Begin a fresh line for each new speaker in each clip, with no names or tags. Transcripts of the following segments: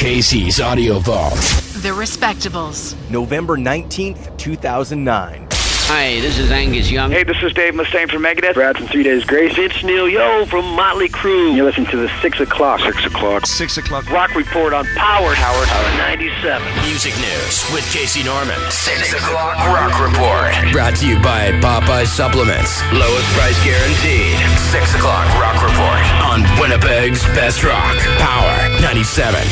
Casey's Audio Vault.
The Respectables.
November 19th, 2009.
Hi, this is Angus Young.
Hey, this is Dave Mustaine from Megadeth.
Brad from 3 Days Grace.
It's Neil Yo from Motley Crue.
You're listening to the 6 o'clock.
6 o'clock.
6 o'clock.
Rock Report on Power 97.
Music news with Casey Norman. 6 o'clock Rock Report. Brought to you by Popeye Supplements. Lowest price guaranteed. 6 o'clock Rock Report on Winnipeg's Best Rock. Power 97.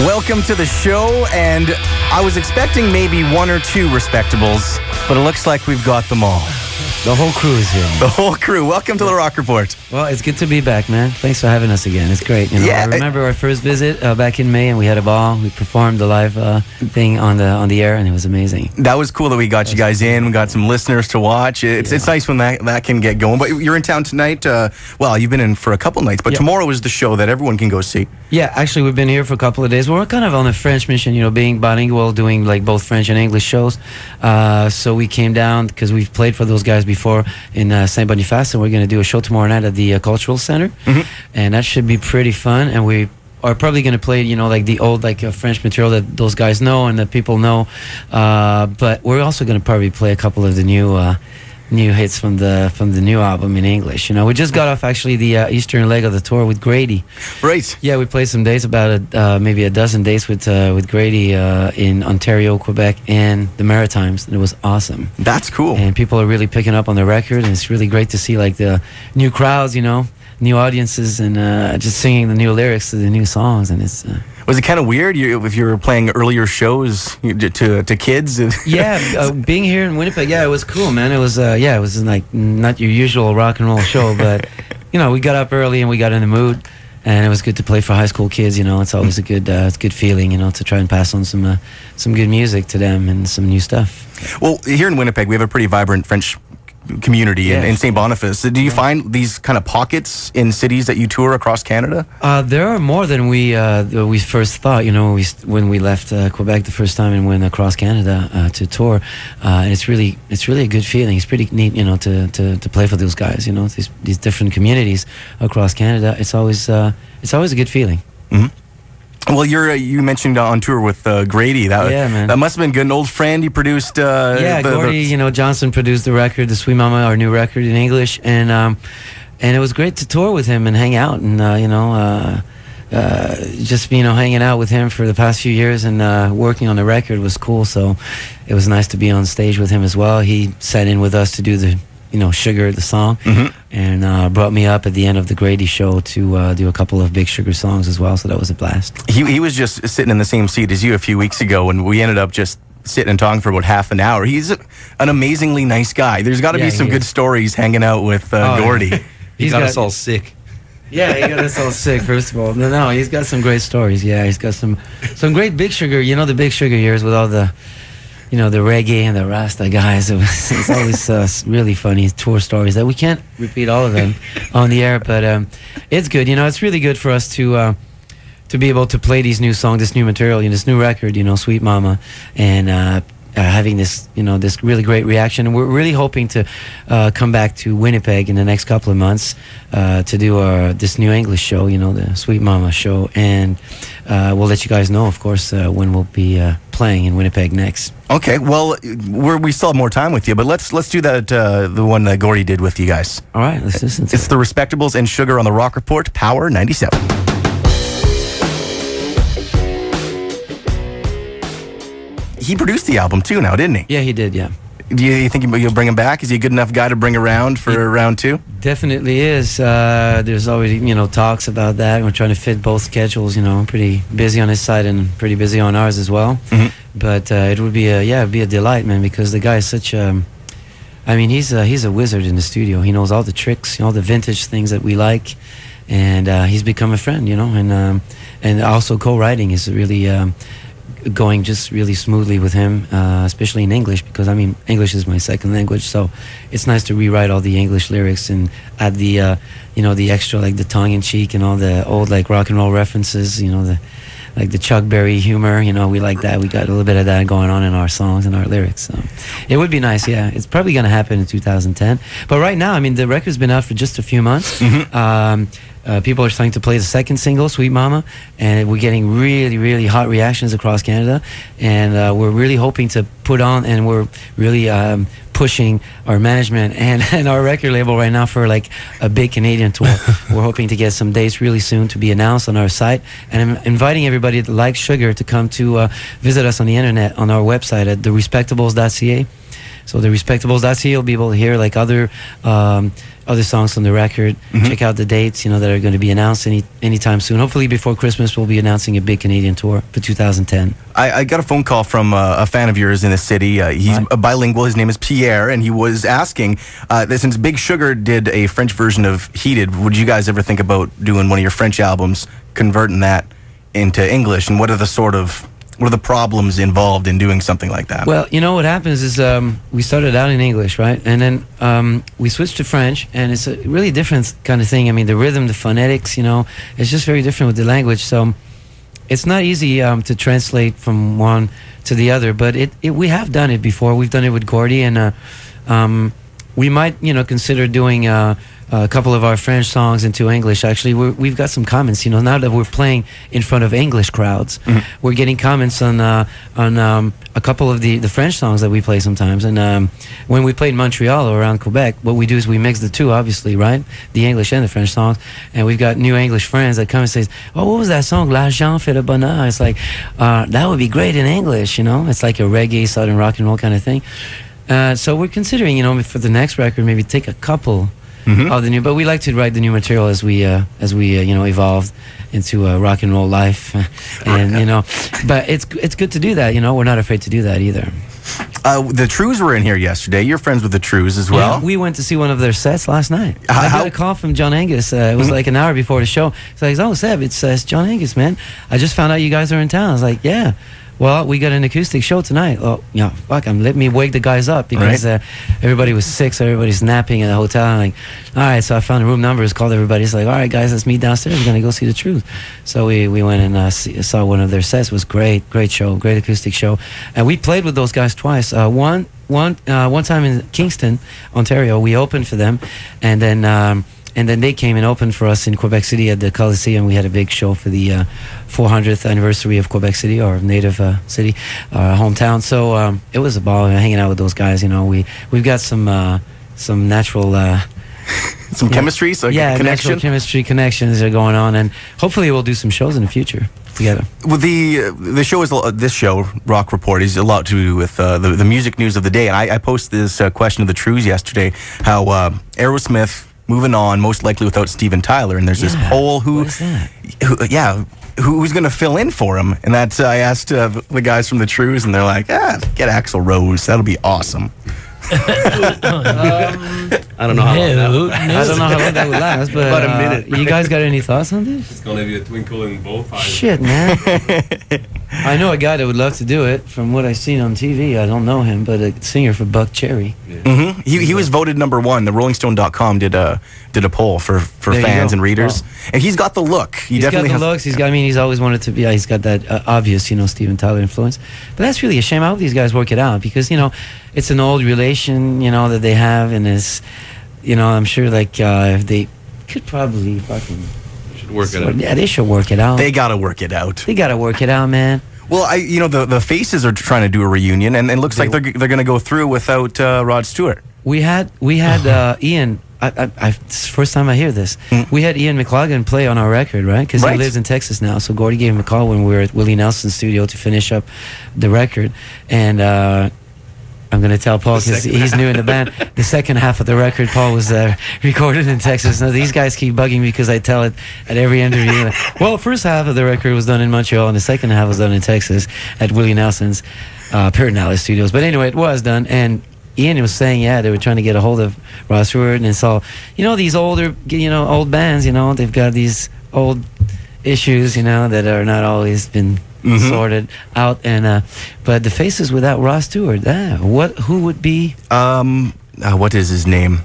Welcome to the show, and I was expecting maybe one or two Respectables, but it looks like we've got them all.
The whole crew is here.
The whole crew. Welcome to the Rock Report.
Well, it's good to be back, man. Thanks for having us again. It's great. You know,
Yeah,
I remember our first visit back in May, and we had a ball. We performed the live thing on the air, and it was amazing.
That was cool that we got you guys in. We got some listeners to watch. It's nice when that can get going. But you're in town tonight. Well, you've been in for a couple nights, but tomorrow is the show that everyone can go see.
Yeah, actually, we've been here for a couple of days. We're kind of on a French mission, you know, being bilingual, doing like both French and English shows. So we came down because we've played for those guys before in Saint Boniface, and we're going to do a show tomorrow night at the Cultural Center, and that should be pretty fun. And we are probably going to play, you know, like the old French material that those guys know and that people know. But we're also going to probably play a couple of the new hits from the new album in English. You know, we just got off actually the eastern leg of the tour with Grady.
Right.
Yeah, we played some dates, about maybe a dozen dates with Grady in Ontario, Quebec, and the Maritimes, and it was awesome.
That's cool.
And people are really picking up on the record, and it's really great to see like the new crowds, you know, new audiences, and just singing the new lyrics to the new songs, and it's.
Was it kind of weird if you were playing earlier shows to kids?
Yeah, being here in Winnipeg, yeah, it was cool, man. It was it was like not your usual rock and roll show, but you know, we got up early and we got in the mood, and it was good to play for high school kids. You know, it's always a good feeling, you know, to try and pass on some good music to them and some new stuff.
Well, here in Winnipeg, we have a pretty vibrant French community in St. Boniface. Do you find these kind of pockets in cities that you tour across Canada?
There are more than we first thought. You know, when we left Quebec the first time and went across Canada to tour, and it's really a good feeling. It's pretty neat, you know, to play for those guys. You know, these different communities across Canada. It's always a good feeling. Mm-hmm.
Well, you mentioned on tour with Grady.
Man.
That must have been good. An old friend. He produced.
Gordy. You know, Johnson produced the record, the Sweet Mama, our new record in English, and it was great to tour with him and hang out, and just hanging out with him for the past few years and working on the record was cool. So it was nice to be on stage with him as well. He sat in with us to do the Sugar, the song, and brought me up at the end of the Grady show to do a couple of big Sugar songs as well, so that was a blast.
He was just sitting in the same seat as you a few weeks ago, and we ended up just sitting and talking for about half an hour. He's an amazingly nice guy. There's got to be some good stories hanging out with Gordy.
He
got us all sick.
Yeah, he got us all sick, first of all. No, he's got some great stories. Yeah, he's got some great Big Sugar, you know, the Big Sugar years with all the... You know, the reggae and the Rasta guys. It's always really funny tour stories that we can't repeat all of them on the air, but it's good. You know, it's really good for us to be able to play these new songs, this new material, this new record, you know, Sweet Mama, and having this, this really great reaction. And we're really hoping to come back to Winnipeg in the next couple of months to do this new English show, the Sweet Mama show, and we'll let you guys know, of course, when we'll be playing in Winnipeg next.
Okay, well, we still have more time with you, but let's do that the one that Gordy did with you guys.
All right, let's listen to it.
It's the Respectables and Sugar on the Rock Report, Power 97. He produced the album too now, didn't he?
Yeah, he did, yeah.
Do you think you'll bring him back? Is he a good enough guy to bring around for round two?
Definitely is. There's always, talks about that. We're trying to fit both schedules, pretty busy on his side and pretty busy on ours as well. Mm-hmm. But it would be it'd be a delight, man, because the guy is such he's a wizard in the studio. He knows all the tricks, all the vintage things that we like, and he's become a friend, and also co-writing is really going just really smoothly with him, especially in English, because English is my second language, so it's nice to rewrite all the English lyrics and add the the extra, like the tongue-in-cheek and all the old like rock and roll references, the Chuck Berry humor, we like that. We got a little bit of that going on in our songs and our lyrics. So it would be nice, yeah. It's probably going to happen in 2010. But right now, the record's been out for just a few months. Mm-hmm. people are starting to play the second single, Sweet Mama, and we're getting really, really hot reactions across Canada. And we're really hoping to put on, and we're really pushing our management and our record label right now for like a big Canadian tour. We're hoping to get some dates really soon to be announced on our site. And I'm inviting everybody that likes sugar to come to visit us on the internet on our website at therespectables.ca. So the Respectables.ca, you'll be able to hear like other songs on the record. Check out the dates, that are going to be announced anytime soon. Hopefully before Christmas, we'll be announcing a big Canadian tour for 2010.
I got a phone call from a fan of yours in the city. He's a bilingual. His name is Pierre, and he was asking, that since Big Sugar did a French version of Heated, would you guys ever think about doing one of your French albums, converting that into English? And what are the problems involved in doing something like that?
Well, what happens is we started out in English, right? And then we switched to French, and it's a really different kind of thing. I mean, the rhythm, the phonetics, it's just very different with the language. So it's not easy to translate from one to the other, but we have done it before. We've done it with Gordy, and we might, consider doing a couple of our French songs into English. Actually, we've got some comments. Now that we're playing in front of English crowds, we're getting comments on a couple of the French songs that we play sometimes. And when we played Montreal or around Quebec, what we do is we mix the two, obviously, right? The English and the French songs. And we've got new English friends that come and say, "Oh, what was that song? L'argent fait le bonheur." It's like, that would be great in English. It's like a reggae, southern rock and roll kind of thing. So we're considering, for the next record, maybe take a couple of the new, but we like to write the new material as we evolve into rock and roll life, and but it's good to do that. We're not afraid to do that either.
The Trews were in here yesterday. You're friends with the Trews as well.
Yeah, we went to see one of their sets last night. I got a call from John Angus. It was like an hour before the show. He's like, "Oh, Seb, it's John Angus, man. I just found out you guys are in town." I was like, "Yeah. Well, we got an acoustic show tonight." Oh, fuck, let me wake the guys up because everybody was sick, so everybody's napping in the hotel. I'm like, all right, so I found the room numbers, called everybody. It's like, all right, guys, let's meet downstairs. We're going to go see the Truth. So we went and saw one of their sets. It was great show, great acoustic show. And we played with those guys twice. One time in Kingston, Ontario, we opened for them, and then they came and opened for us in Quebec City at the Coliseum. We had a big show for the 400th anniversary of Quebec City, our native city, our hometown. So it was a ball hanging out with those guys. We've got some natural
some chemistry, connection.
Natural chemistry connections are going on, and hopefully we'll do some shows in the future together.
Well, the show is this show, Rock Report, is a lot to do with the music news of the day. And I posted this question to the Trews yesterday, how Aerosmith moving on, most likely without Steven Tyler, and there's this poll who's going to fill in for him, and that's I asked the guys from the Trews, and they're like, get Axl Rose, that'll be awesome.
I don't know how long
that would last, but
about a minute.
You guys got any thoughts on this?
It's gonna be a twinkle in both eyes.
Shit, man. I know a guy that would love to do it. From what I've seen on TV, I don't know him, but a singer for Buck Cherry.
Yeah. He was voted #1. The RollingStone.com did a poll for fans and readers, and he's got the look. He's definitely
got the looks. He's always wanted to be. He's got that obvious, Steven Tyler influence. But that's really a shame. I hope these guys work it out because it's an old relation, that they have, and it's, I'm sure if they could probably fucking.
Work it out.
Yeah, they should work it out.
They gotta work it out.
They gotta work it out, man.
Well, the Faces are trying to do a reunion, and it looks like they're going to go through without Rod Stewart.
We had Ian. It's the first time I hear this. We had Ian McLaughlin play on our record, right? Because he lives in Texas now. So Gordy gave him a call when we were at Willie Nelson's studio to finish up the record, and. I'm going to tell Paul because he's new in the band. The second half of the record, Paul, was recorded in Texas. Now, these guys keep bugging me because I tell it at every interview. Well, the first half of the record was done in Montreal, and the second half was done in Texas at Willie Nelson's Piranelli Studios. But anyway, it was done. And Ian was saying, they were trying to get a hold of Ross Stewart. And it's all, these older, old bands, they've got these old issues, that are not always been sorted out, and but the Faces without Ross Stewart, who would be?
What is his name?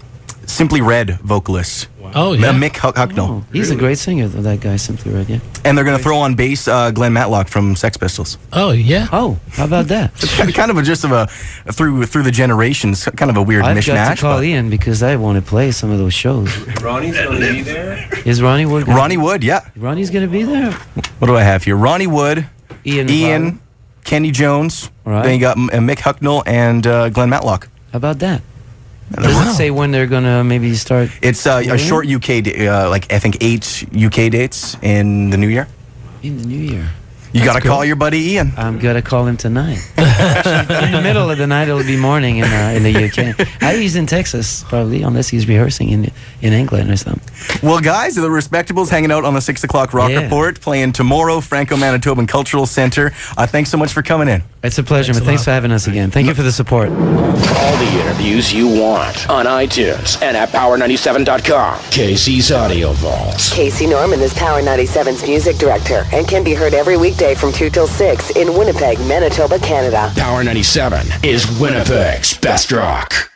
Simply Red vocalist.
Oh, yeah.
Mick Hucknall.
Oh, he's a great singer, though, that guy, Simply Red, yeah.
And they're going to throw on bass Glenn Matlock from Sex Pistols.
Oh, yeah.
Oh, how about that?
It's kind of a just of a through the generations, kind of a weird
I've
mishmash.
got to call
but-
Ian because I want to play some of those shows.
Ronnie's going to be there?
Is Ronnie Wood?
Ronnie Wood, yeah.
Ronnie's going to be there?
What do I have here? Ronnie Wood,
Ian,
Kenny Jones.
Right.
Then you got Mick Hucknall and Glenn Matlock.
How about that? Does it say when they're going to maybe start?
It's a short UK, like I think 8 UK dates in the new year.
In the new year.
You got to call your buddy Ian.
I'm going to call him tonight. In the middle of the night, it'll be morning in the UK. He's in Texas, probably, unless he's rehearsing in England or something.
Well, guys, the Respectables hanging out on the 6 o'clock Rock Report, playing tomorrow, Franco-Manitoban Cultural Center. Thanks so much for coming in.
It's a pleasure, man. Thanks for having us again. Thank you for the support.
All the interviews you want on iTunes and at power97.com. Casey's Audio Vault.
Casey Norman is Power 97's music director and can be heard every weekday from 2 till 6 in Winnipeg, Manitoba, Canada.
Power 97 is Winnipeg's best rock.